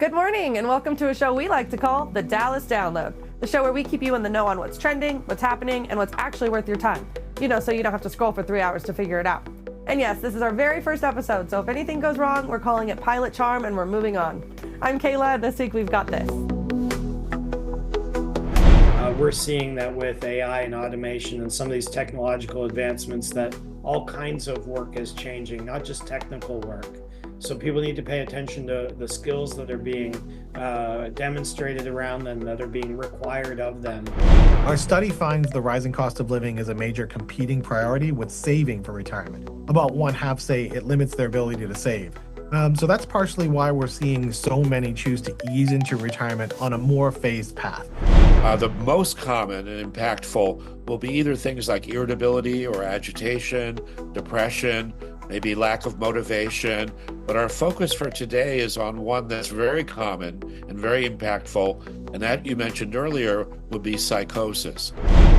Good morning, and welcome to a show we like to call the Dallas Download, the show where we keep you in the know on what's trending, what's happening, and what's actually worth your time. So you don't have to scroll for 3 hours to figure it out. And yes, this is our very first episode, so if anything goes wrong, we're calling it Pilot Charm and we're moving on. I'm Kayla, and this week we've got this. We're seeing that with AI and automation and some of these technological advancements that all kinds of work is changing, not just technical work. So people need to pay attention to the skills that are being demonstrated around them, that are being required of them. Our study finds the rising cost of living is a major competing priority with saving for retirement. About one half say it limits their ability to save. So that's partially why we're seeing so many choose to ease into retirement on a more phased path. The most common and impactful will be either things like irritability or agitation, depression, maybe lack of motivation. But our focus for today is on one that's very common and very impactful, and that you mentioned earlier would be psychosis.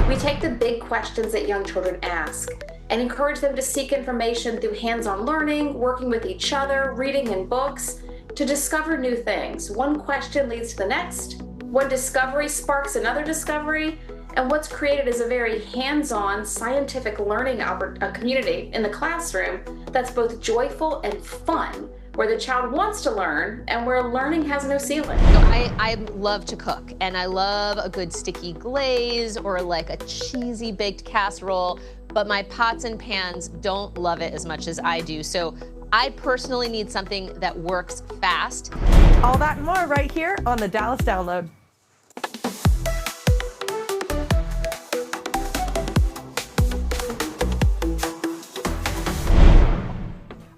We take the big questions that young children ask and encourage them to seek information through hands-on learning, working with each other, reading in books, to discover new things. One question leads to the next. One discovery sparks another discovery, and what's created is a very hands-on scientific learning community in the classroom that's both joyful and fun, where the child wants to learn and where learning has no ceiling. I love to cook, and I love a good sticky glaze or like a cheesy baked casserole, but my pots and pans don't love it as much as I do. So I personally need something that works fast. All that and more right here on the Dallas Download.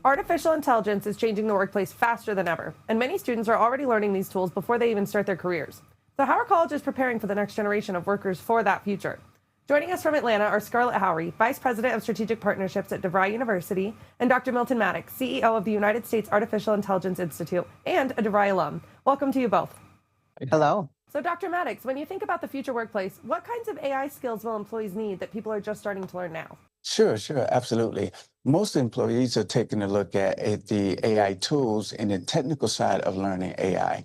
Artificial intelligence is changing the workplace faster than ever, and many students are already learning these tools before they even start their careers. So how are colleges preparing for the next generation of workers for that future? Joining us from Atlanta are Scarlette Howery, Vice President of Strategic Partnerships at DeVry University, and Dr. Milton Maddox, CEO of the United States Artificial Intelligence Institute and a DeVry alum. Welcome to you both. Hello. So Dr. Maddox, when you think about the future workplace, what kinds of AI skills will employees need that people are just starting to learn now? Sure, absolutely. Most employees are taking a look at the AI tools and the technical side of learning AI.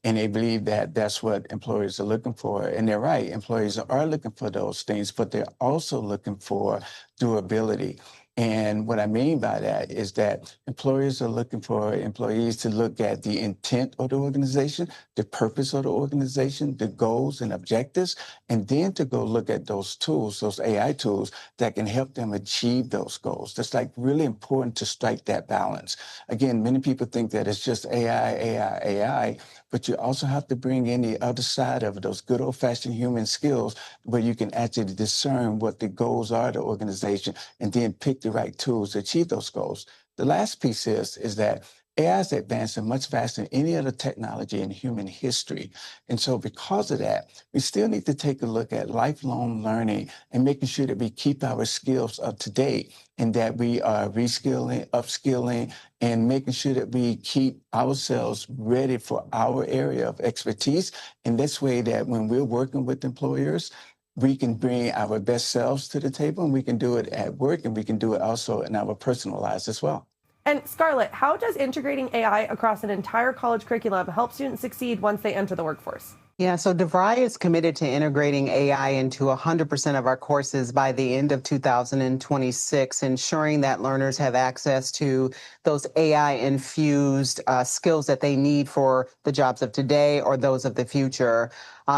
And they believe that that's what employers are looking for. And they're right. Employees are looking for those things, but they're also looking for durability. And what I mean by that is that employers are looking for employees to look at the intent of the organization, the purpose of the organization, the goals and objectives, and then to go look at those tools, those AI tools that can help them achieve those goals. That's like really important to strike that balance. Again, many people think that it's just AI, but you also have to bring in the other side of those good old-fashioned human skills where you can actually discern what the goals are of the organization and then pick the right tools to achieve those goals. The last piece is that AI is advancing much faster than any other technology in human history. And so because of that, we still need to take a look at lifelong learning and making sure that we keep our skills up to date and that we are reskilling, upskilling, and making sure that we keep ourselves ready for our area of expertise. And this way that when we're working with employers, we can bring our best selves to the table, and we can do it at work, and we can do it also in our personal lives as well. And Scarlette, how does integrating AI across an entire college curriculum help students succeed once they enter the workforce? Yeah, so DeVry is committed to integrating AI into 100% of our courses by the end of 2026, ensuring that learners have access to those AI-infused skills that they need for the jobs of today or those of the future.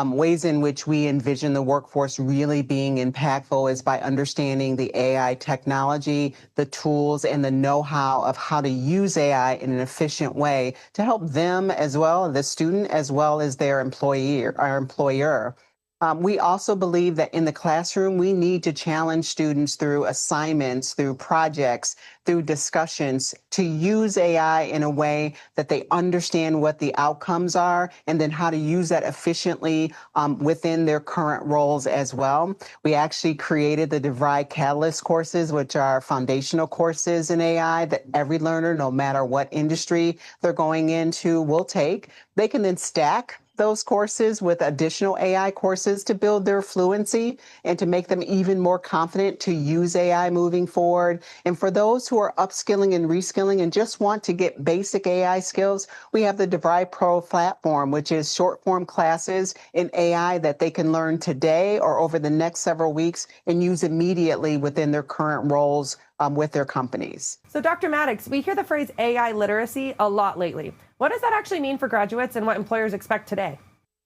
Ways in which we envision the workforce really being impactful is by understanding the AI technology, the tools, and the know-how of how to use AI in an efficient way to help them as well, the student, as well as their employer. We also believe that in the classroom, we need to challenge students through assignments, through projects, through discussions to use AI in a way that they understand what the outcomes are and then how to use that efficiently within their current roles as well. We actually created the DeVry Catalyst courses, which are foundational courses in AI that every learner, no matter what industry they're going into, will take. They can then stack those courses with additional AI courses to build their fluency and to make them even more confident to use AI moving forward. And for those who are upskilling and reskilling and just want to get basic AI skills, we have the DeVry Pro platform, which is short form classes in AI that they can learn today or over the next several weeks and use immediately within their current roles with their companies. So Dr. Maddox, we hear the phrase AI literacy a lot lately. What does that actually mean for graduates and what employers expect today?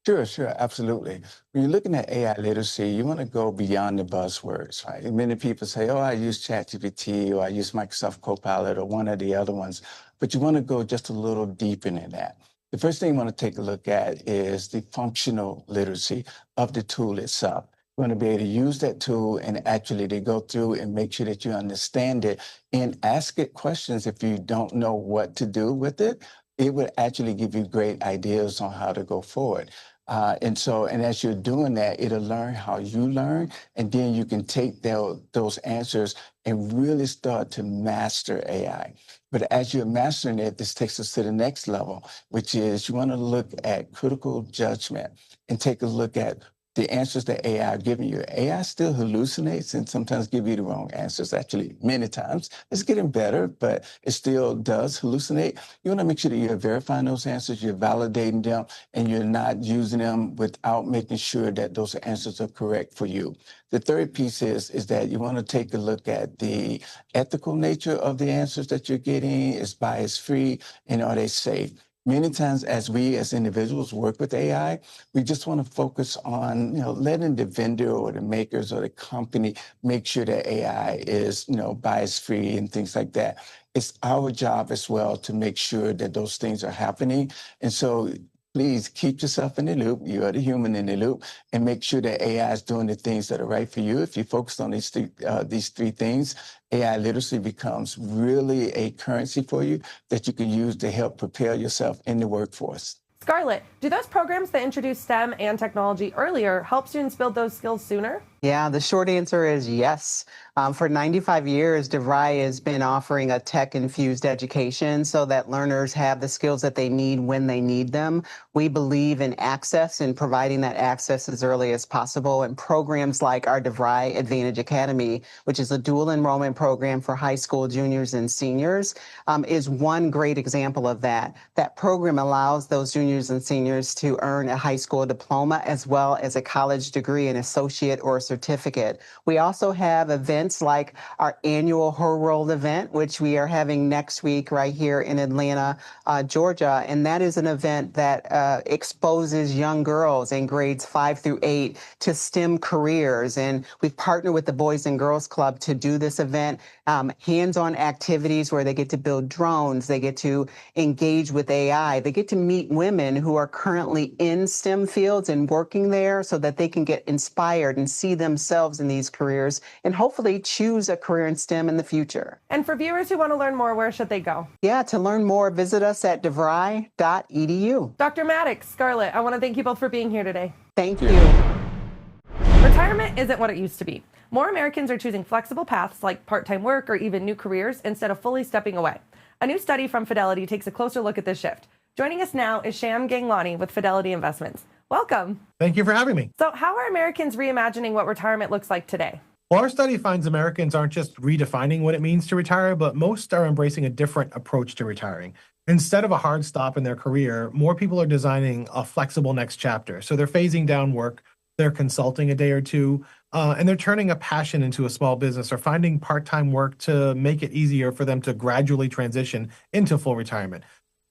Sure, absolutely. When you're looking at AI literacy, you want to go beyond the buzzwords, right? Many people say, oh, I use ChatGPT or I use Microsoft Copilot or one of the other ones, but you want to go just a little deeper into that. The first thing you want to take a look at is the functional literacy of the tool itself. You want to be able to use that tool and actually to go through and make sure that you understand it and ask it questions if you don't know what to do with it. It would actually give you great ideas on how to go forward. And as you're doing that, it'll learn how you learn, and then you can take those answers and really start to master AI. But as you're mastering it, this takes us to the next level, which is you want to look at critical judgment and take a look at the answers that AI are giving you. AI still hallucinates and sometimes give you the wrong answers, actually, many times. It's getting better, but it still does hallucinate. You want to make sure that you're verifying those answers, you're validating them, and you're not using them without making sure that those answers are correct for you. The third piece is that you want to take a look at the ethical nature of the answers that you're getting. Is bias-free, and are they safe? Many times as we as individuals work with AI, we just want to focus on, letting the vendor or the makers or the company make sure that AI is, bias-free and things like that. It's our job as well to make sure that those things are happening. And so please keep yourself in the loop. You are the human in the loop, and make sure that AI is doing the things that are right for you. If you focus on these three things, AI literacy becomes really a currency for you that you can use to help prepare yourself in the workforce. Scarlette, do those programs that introduce STEM and technology earlier help students build those skills sooner? Yeah, the short answer is yes. For 95 years, DeVry has been offering a tech-infused education so that learners have the skills that they need when they need them. We believe in access and providing that access as early as possible. And programs like our DeVry Advantage Academy, which is a dual enrollment program for high school juniors and seniors, is one great example of that. That program allows those juniors and seniors to earn a high school diploma as well as a college degree, an associate or a certificate. We also have events like our annual Her World event, which we are having next week right here in Atlanta, Georgia. And that is an event that exposes young girls in grades 5 through 8 to STEM careers. And we've partnered with the Boys and Girls Club to do this event, hands-on activities where they get to build drones, they get to engage with AI, they get to meet women who are currently in STEM fields and working there so that they can get inspired and see themselves in these careers and hopefully choose a career in STEM in the future. And for viewers who want to learn more, where should they go? Yeah, to learn more, visit us at devry.edu. Dr. Maddox, Scarlette, I want to thank you both for being here today. Thank you. Retirement isn't what it used to be. More Americans are choosing flexible paths like part-time work or even new careers instead of fully stepping away. A new study from Fidelity takes a closer look at this shift. Joining us now is Sham Ganglani with Fidelity Investments. Welcome. Thank you for having me. So how are Americans reimagining what retirement looks like today? Well, our study finds Americans aren't just redefining what it means to retire, but most are embracing a different approach to retiring. Instead of a hard stop in their career, more people are designing a flexible next chapter. So they're phasing down work, they're consulting a day or two, and they're turning a passion into a small business or finding part-time work to make it easier for them to gradually transition into full retirement.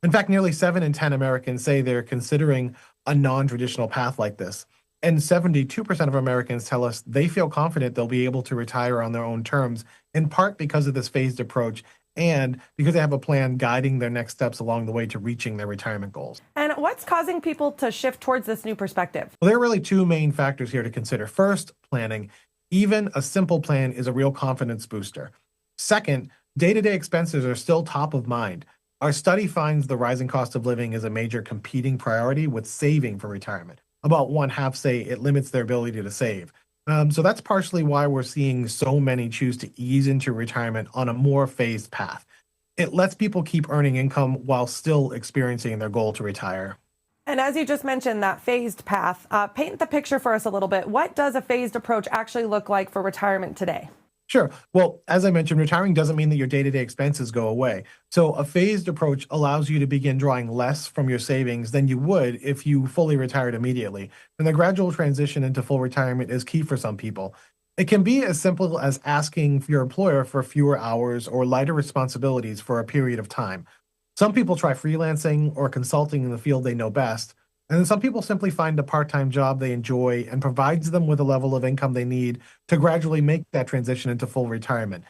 In fact, nearly 7 in 10 Americans say they're considering a non-traditional path like this. And 72% of Americans tell us they feel confident they'll be able to retire on their own terms, in part because of this phased approach and because they have a plan guiding their next steps along the way to reaching their retirement goals. And what's causing people to shift towards this new perspective? Well, there are really two main factors here to consider. First, planning. Even a simple plan is a real confidence booster. Second, day-to-day expenses are still top of mind. Our study finds the rising cost of living is a major competing priority with saving for retirement. About one half say it limits their ability to save. So that's partially why we're seeing so many choose to ease into retirement on a more phased path. It lets people keep earning income while still experiencing their goal to retire. And as you just mentioned, that phased path, paint the picture for us a little bit. What does a phased approach actually look like for retirement today? Sure. Well, as I mentioned, retiring doesn't mean that your day-to-day expenses go away. So a phased approach allows you to begin drawing less from your savings than you would if you fully retired immediately. And the gradual transition into full retirement is key for some people. It can be as simple as asking your employer for fewer hours or lighter responsibilities for a period of time. Some people try freelancing or consulting in the field they know best. And then some people simply find a part-time job they enjoy and provides them with a level of income they need to gradually make that transition into full retirement.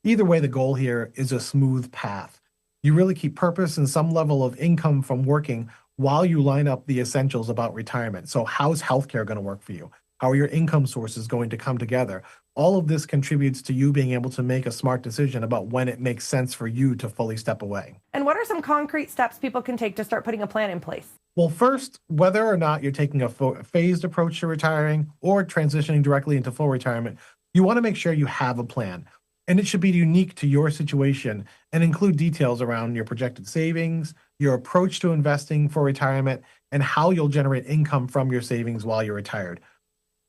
Either way, the goal here is a smooth path. You really keep purpose and some level of income from working while you line up the essentials about retirement. So how's healthcare going to work for you? How are your income sources going to come together? All of this contributes to you being able to make a smart decision about when it makes sense for you to fully step away. And what are some concrete steps people can take to start putting a plan in place? Well, first, whether or not you're taking a phased approach to retiring or transitioning directly into full retirement, you want to make sure you have a plan. And it should be unique to your situation and include details around your projected savings, your approach to investing for retirement, and how you'll generate income from your savings while you're retired.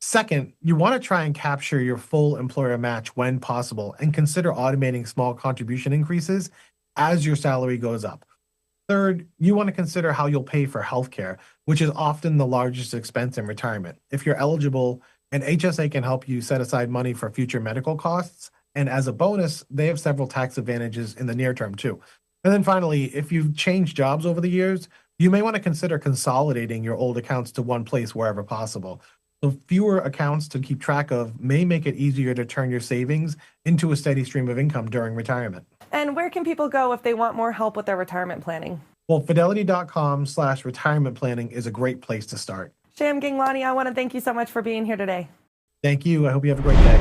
Second, you want to try and capture your full employer match when possible and consider automating small contribution increases as your salary goes up. Third, you want to consider how you'll pay for healthcare, which is often the largest expense in retirement. If you're eligible, an HSA can help you set aside money for future medical costs. And as a bonus, they have several tax advantages in the near term too. And then finally, if you've changed jobs over the years, you may want to consider consolidating your old accounts to one place wherever possible. So fewer accounts to keep track of may make it easier to turn your savings into a steady stream of income during retirement. And where can people go if they want more help with their retirement planning? Well, fidelity.com/retirement planning is a great place to start. Sham Ganglani, I want to thank you so much for being here today. Thank you. I hope you have a great day.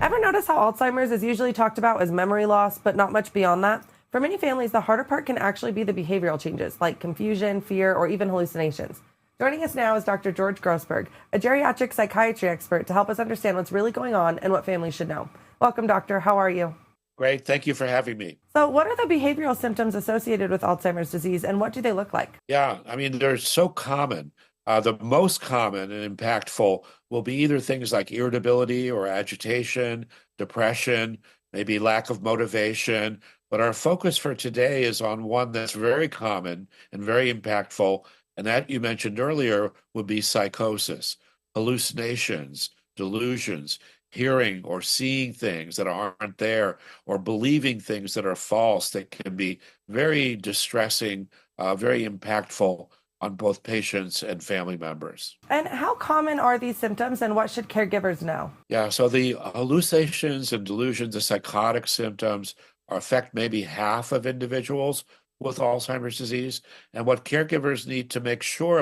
Ever notice how Alzheimer's is usually talked about as memory loss, but not much beyond that? For many families, the harder part can actually be the behavioral changes, like confusion, fear, or even hallucinations. Joining us now is Dr. George Grossberg, a geriatric psychiatry expert, to help us understand what's really going on and what families should know. Welcome, doctor. How are you? Great. Thank you for having me. So what are the behavioral symptoms associated with Alzheimer's disease, and what do they look like? Yeah, I mean, they're so common. The most common and impactful will be either things like irritability or agitation, depression, maybe lack of motivation. But our focus for today is on one that's very common and very impactful, and that you mentioned earlier would be psychosis, hallucinations, delusions, hearing or seeing things that aren't there, or believing things that are false that can be very distressing, very impactful on both patients and family members. And how common are these symptoms, and what should caregivers know? Yeah, so the hallucinations and delusions, the psychotic symptoms, affect maybe half of individuals with Alzheimer's disease. And what caregivers need to make sure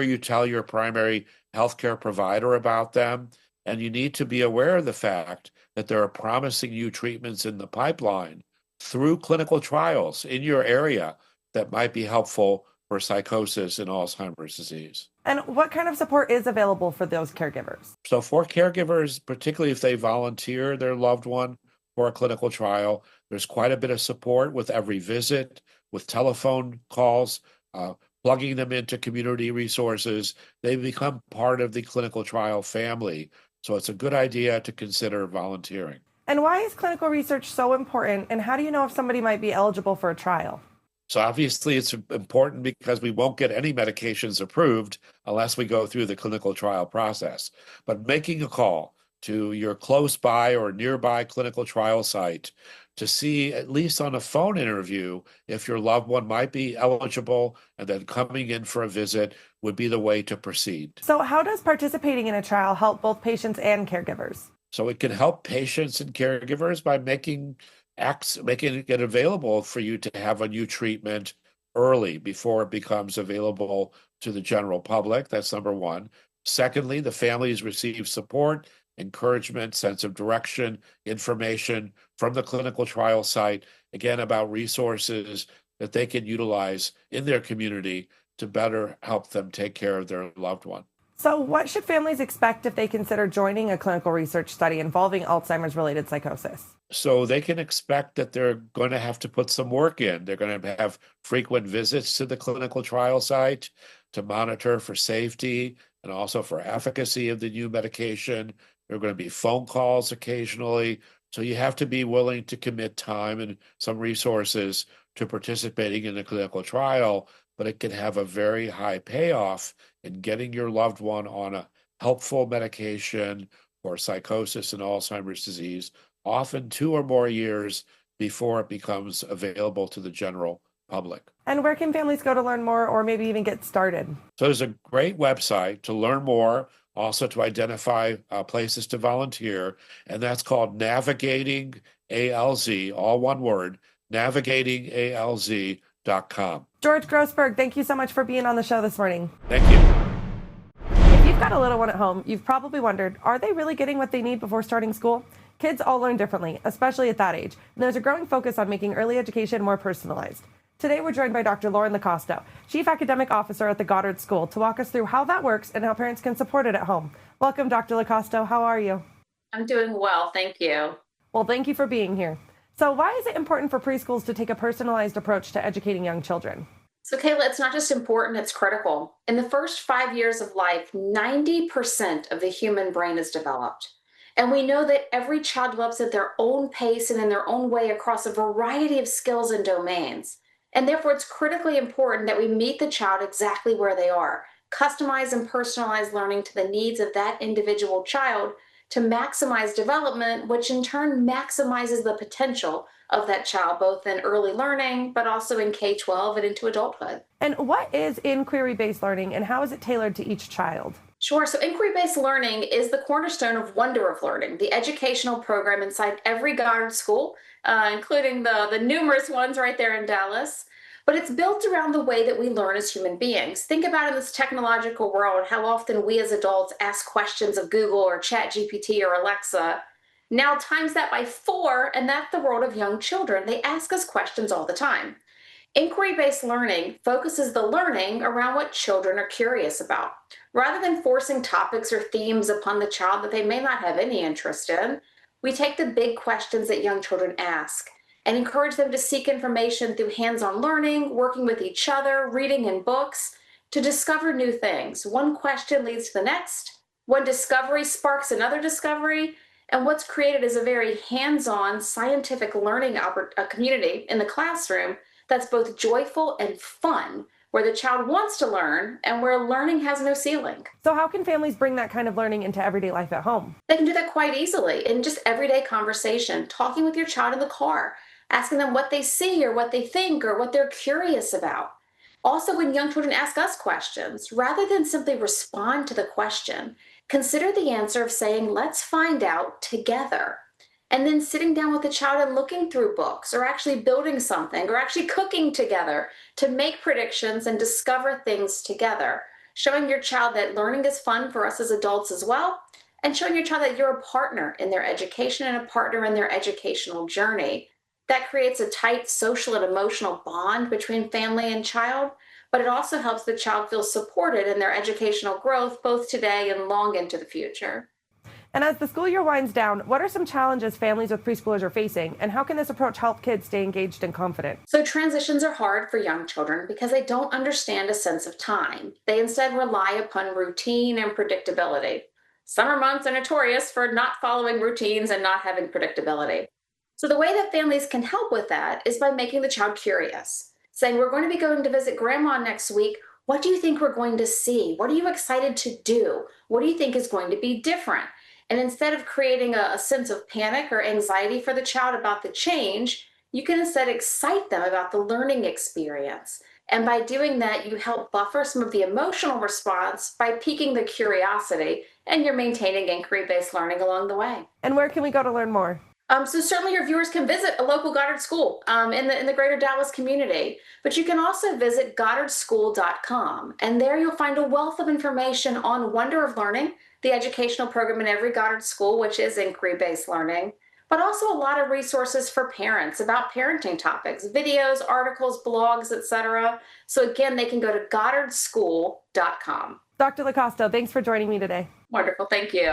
you tell your primary healthcare provider about them. And you need to be aware of the fact that there are promising new treatments in the pipeline through clinical trials in your area that might be helpful for psychosis and Alzheimer's disease. And what kind of support is available for those caregivers? So for caregivers, particularly if they volunteer their loved one for a clinical trial, there's quite a bit of support with every visit, with telephone calls, plugging them into community resources. They become part of the clinical trial family. So it's a good idea to consider volunteering. And why is clinical research so important, and how do you know if somebody might be eligible for a trial? So obviously it's important because we won't get any medications approved unless we go through the clinical trial process. But making a call to your close by or nearby clinical trial site to see, at least on a phone interview, if your loved one might be eligible, and then coming in for a visit would be the way to proceed. So how does participating in a trial help both patients and caregivers? So it can help patients and caregivers by making it available for you to have a new treatment early before it becomes available to the general public. That's number one. Secondly, the families receive support, encouragement, sense of direction, information from the clinical trial site, again, about resources that they can utilize in their community to better help them take care of their loved one. So, what should families expect if they consider joining a clinical research study involving Alzheimer's related psychosis? So they can expect that they're going to have to put some work in. They're going to have frequent visits to the clinical trial site to monitor for safety and also for efficacy of the new medication. There are going to be phone calls occasionally. So you have to be willing to commit time and some resources to participating in the clinical trial, but it can have a very high payoff in getting your loved one on a helpful medication for psychosis and Alzheimer's disease, often 2 or more years before it becomes available to the general public. And where can families go to learn more or maybe even get started? So there's a great website to learn more, also to identify places to volunteer, and that's called Navigating ALZ, all one word, navigatingalz.com. George Grossberg, thank you so much for being on the show this morning. Thank you. If you've got a little one at home, you've probably wondered, are they really getting what they need before starting school? Kids all learn differently, especially at that age, and there's a growing focus on making early education more personalized. Today, we're joined by Dr. Lauren Lacosto, Chief Academic Officer at the Goddard School, to walk us through how that works and how parents can support it at home. Welcome, Dr. Lacosto. How are you? I'm doing well, thank you. Well, thank you for being here. So why is it important for preschools to take a personalized approach to educating young children? So, Kayla, it's not just important, it's critical. In the first 5 years of life, 90% of the human brain is developed. And we know that every child develops at their own pace and in their own way across a variety of skills and domains. And therefore, it's critically important that we meet the child exactly where they are, customize and personalize learning to the needs of that individual child to maximize development, which in turn maximizes the potential of that child, both in early learning, but also in K-12 and into adulthood. And what is inquiry-based learning and how is it tailored to each child? Sure. So inquiry-based learning is the cornerstone of Wonder of Learning, the educational program inside every Goddard school, including the numerous ones right there in Dallas. But it's built around the way that we learn as human beings. Think about in this technological world, how often we as adults ask questions of Google or ChatGPT or Alexa. Now times that by 4, and that's the world of young children. They ask us questions all the time. Inquiry-based learning focuses the learning around what children are curious about. Rather than forcing topics or themes upon the child that they may not have any interest in, we take the big questions that young children ask and encourage them to seek information through hands-on learning, working with each other, reading in books, to discover new things. One question leads to the next. One discovery sparks another discovery. And what's created is a very hands-on scientific learning community in the classroom that's both joyful and fun, where the child wants to learn and where learning has no ceiling. So how can families bring that kind of learning into everyday life at home? They can do that quite easily in just everyday conversation, talking with your child in the car, asking them what they see or what they think or what they're curious about. Also, when young children ask us questions, rather than simply respond to the question, consider the answer of saying, let's find out together. And then sitting down with the child and looking through books or actually building something or actually cooking together to make predictions and discover things together. Showing your child that learning is fun for us as adults as well, and showing your child that you're a partner in their education and a partner in their educational journey. That creates a tight social and emotional bond between family and child, but it also helps the child feel supported in their educational growth, both today and long into the future. And as the school year winds down, what are some challenges families with preschoolers are facing, and how can this approach help kids stay engaged and confident? So transitions are hard for young children because they don't understand a sense of time. They instead rely upon routine and predictability. Summer months are notorious for not following routines and not having predictability. So the way that families can help with that is by making the child curious, saying, we're going to be going to visit grandma next week. What do you think we're going to see? What are you excited to do? What do you think is going to be different? And instead of creating a sense of panic or anxiety for the child about the change, you can instead excite them about the learning experience. And by doing that, you help buffer some of the emotional response by piquing the curiosity, and you're maintaining inquiry-based learning along the way. And where can we go to learn more? So certainly your viewers can visit a local Goddard school in the greater Dallas community, but you can also visit goddardschool.com, and there you'll find a wealth of information on Wonder of Learning, the educational program in every Goddard school, which is inquiry-based learning, but also a lot of resources for parents about parenting topics, videos, articles, blogs, etc. So again, they can go to goddardschool.com. Dr. Lacosto, thanks for joining me today. Wonderful. Thank you.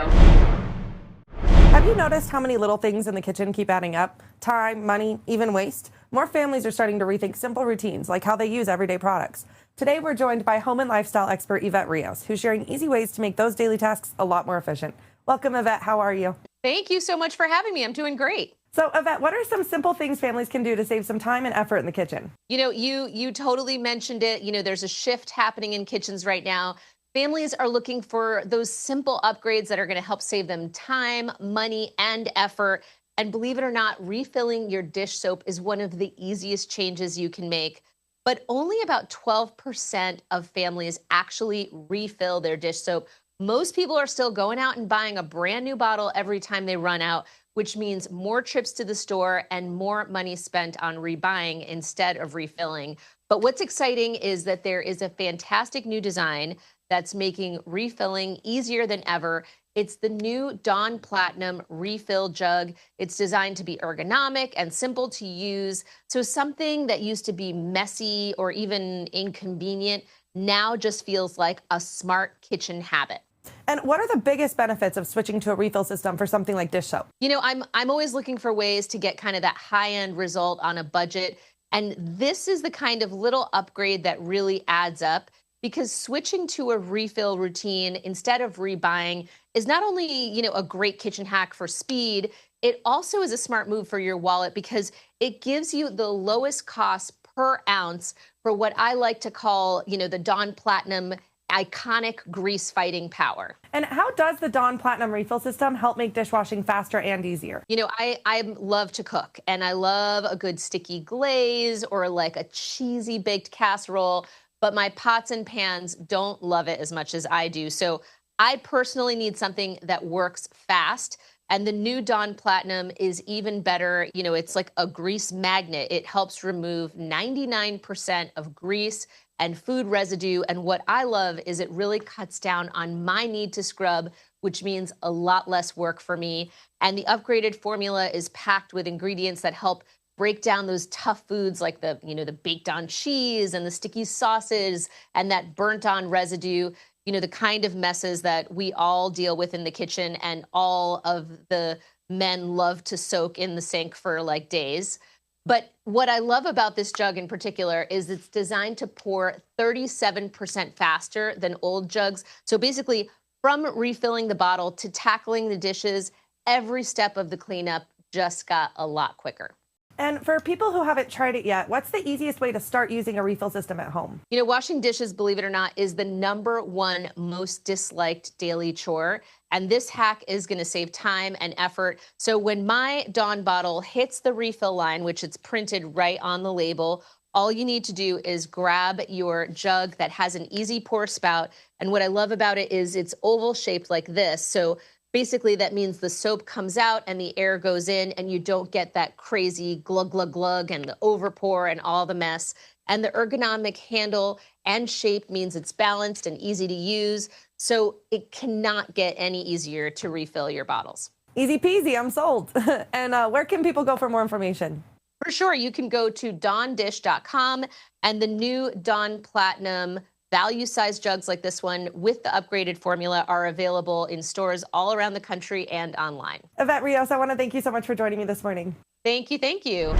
Have you noticed how many little things in the kitchen keep adding up? Time, money, even waste? More families are starting to rethink simple routines like how they use everyday products. Today, we're joined by home and lifestyle expert Yvette Rios, who's sharing easy ways to make those daily tasks a lot more efficient. Welcome, Yvette. How are you? Thank you so much for having me. I'm doing great. So, Yvette, what are some simple things families can do to save some time and effort in the kitchen? You totally mentioned it. There's a shift happening in kitchens right now. Families are looking for those simple upgrades that are going to help save them time, money, and effort. And believe it or not, refilling your dish soap is one of the easiest changes you can make. But only about 12% of families actually refill their dish soap. Most people are still going out and buying a brand new bottle every time they run out, which means more trips to the store and more money spent on rebuying instead of refilling. But what's exciting is that there is a fantastic new design that's making refilling easier than ever. It's the new Dawn Platinum refill jug. It's designed to be ergonomic and simple to use. So something that used to be messy or even inconvenient now just feels like a smart kitchen habit. And what are the biggest benefits of switching to a refill system for something like dish soap? I'm always looking for ways to get kind of that high-end result on a budget. And this is the kind of little upgrade that really adds up, because switching to a refill routine instead of rebuying is not only, a great kitchen hack for speed, it also is a smart move for your wallet because it gives you the lowest cost per ounce for what I like to call, the Dawn Platinum iconic grease fighting power. And how does the Dawn Platinum refill system help make dishwashing faster and easier? I love to cook, and I love a good sticky glaze or like a cheesy baked casserole, but my pots and pans don't love it as much as I do. So I personally need something that works fast. And the new Dawn Platinum is even better. It's like a grease magnet. It helps remove 99% of grease and food residue. And what I love is it really cuts down on my need to scrub, which means a lot less work for me. And the upgraded formula is packed with ingredients that help break down those tough foods like the baked on cheese and the sticky sauces and that burnt on residue, the kind of messes that we all deal with in the kitchen and all of the men love to soak in the sink for like days. But what I love about this jug in particular is it's designed to pour 37% faster than old jugs. So basically, from refilling the bottle to tackling the dishes, every step of the cleanup just got a lot quicker. And for people who haven't tried it yet, what's the easiest way to start using a refill system at home? Washing dishes, believe it or not, is the #1 most disliked daily chore. And this hack is going to save time and effort. So when my Dawn bottle hits the refill line, which it's printed right on the label, all you need to do is grab your jug that has an easy pour spout. And what I love about it is it's oval shaped like this. So basically, that means the soap comes out and the air goes in and you don't get that crazy glug, glug, glug and the overpour and all the mess. And the ergonomic handle and shape means it's balanced and easy to use. So it cannot get any easier to refill your bottles. Easy peasy, I'm sold. And where can people go for more information? For sure, you can go to dawndish.com, and the new Dawn Platinum value-sized jugs like this one with the upgraded formula are available in stores all around the country and online. Yvette Rios, I want to thank you so much for joining me this morning. Thank you. Thank you.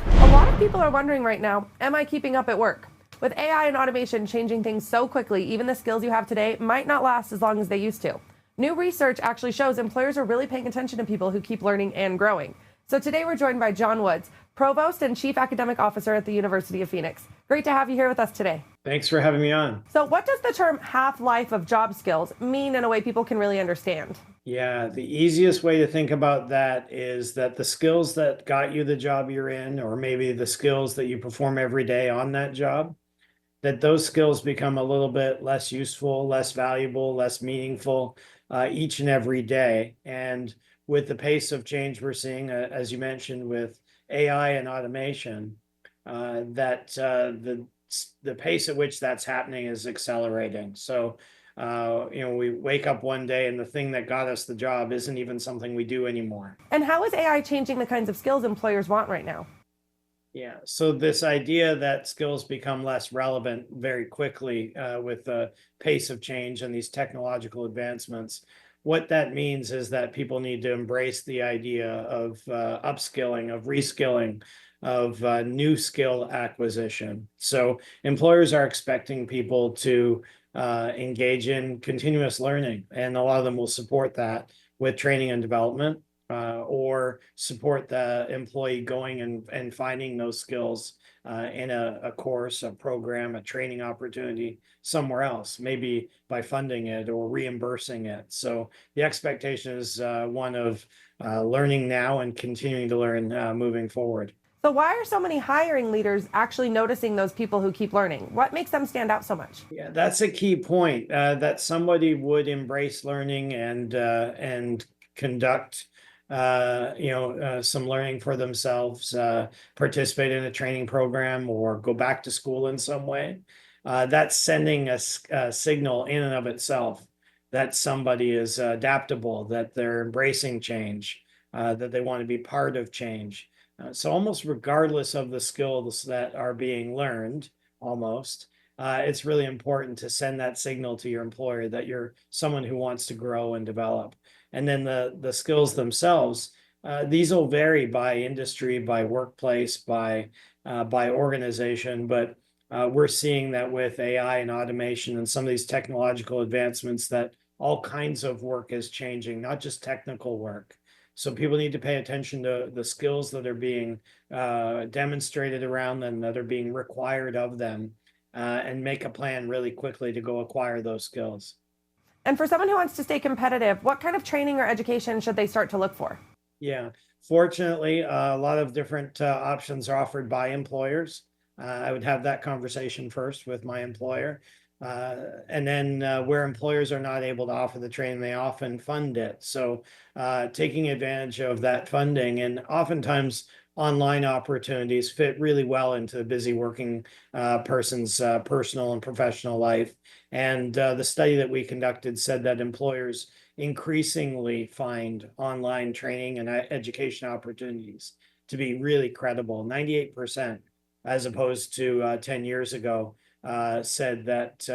A lot of people are wondering right now, am I keeping up at work? With AI and automation changing things so quickly, even the skills you have today might not last as long as they used to. New research actually shows employers are really paying attention to people who keep learning and growing. So today we're joined by John Woods, Provost and Chief Academic Officer at the University of Phoenix. Great to have you here with us today. Thanks for having me on. So what does the term half-life of job skills mean in a way people can really understand? Yeah, the easiest way to think about that is that the skills that got you the job you're in, or maybe the skills that you perform every day on that job, that those skills become a little bit less useful, less valuable, less meaningful each and every day. And with the pace of change we're seeing, as you mentioned, with AI and automation, the pace at which that's happening is accelerating. So, we wake up one day and the thing that got us the job isn't even something we do anymore. And how is AI changing the kinds of skills employers want right now? Yeah. So this idea that skills become less relevant very quickly with the pace of change and these technological advancements, what that means is that people need to embrace the idea of upskilling, of reskilling, of new skill acquisition. So employers are expecting people to engage in continuous learning, and a lot of them will support that with training and development. Or support the employee going and finding those skills in a course, a program, a training opportunity somewhere else, maybe by funding it or reimbursing it. So the expectation is one of learning now and continuing to learn moving forward. So why are so many hiring leaders actually noticing those people who keep learning? What makes them stand out so much? Yeah, that's a key point, that somebody would embrace learning and conduct some learning for themselves, participate in a training program or go back to school in some way. That's sending a signal in and of itself that somebody is adaptable, that they're embracing change, that they want to be part of change. So almost regardless of the skills that are being learned, it's really important to send that signal to your employer that you're someone who wants to grow and develop. And then the skills themselves, these will vary by industry, by workplace, by organization. But we're seeing that with AI and automation and some of these technological advancements that all kinds of work is changing, not just technical work. So people need to pay attention to the skills that are being demonstrated around them, that are being required of them, and make a plan really quickly to go acquire those skills. And for someone who wants to stay competitive, what kind of training or education should they start to look for? Yeah, fortunately, a lot of different options are offered by employers. I would have that conversation first with my employer. And then where employers are not able to offer the training, they often fund it. So taking advantage of that funding, and oftentimes online opportunities fit really well into the busy working person's personal and professional life. And the study that we conducted said that employers increasingly find online training and education opportunities to be really credible. 98%, as opposed to 10 years ago, said that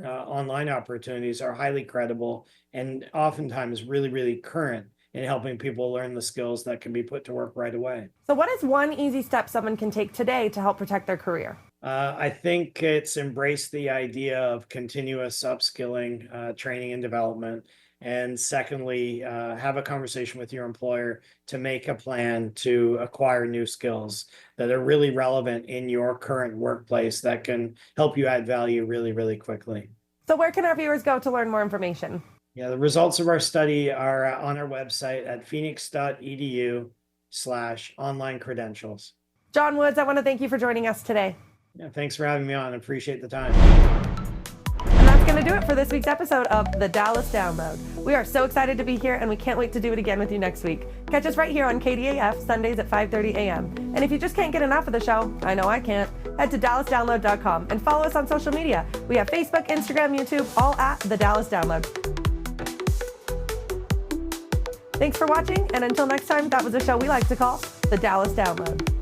online opportunities are highly credible and oftentimes really, really current in helping people learn the skills that can be put to work right away. So what is one easy step someone can take today to help protect their career? I think it's embrace the idea of continuous upskilling, training and development. And secondly, have a conversation with your employer to make a plan to acquire new skills that are really relevant in your current workplace that can help you add value really, really quickly. So where can our viewers go to learn more information? Yeah, the results of our study are on our website at phoenix.edu/online credentials. John Woods, I want to thank you for joining us today. Yeah, thanks for having me on. I appreciate the time. And that's going to do it for this week's episode of The Dallas Download. We are so excited to be here, and we can't wait to do it again with you next week. Catch us right here on KDAF, Sundays at 5:30 a.m. And if you just can't get enough of the show, I know I can't, head to dallasdownload.com and follow us on social media. We have Facebook, Instagram, YouTube, all at The Dallas Download. Thanks for watching, and until next time, that was a show we like to call The Dallas Download.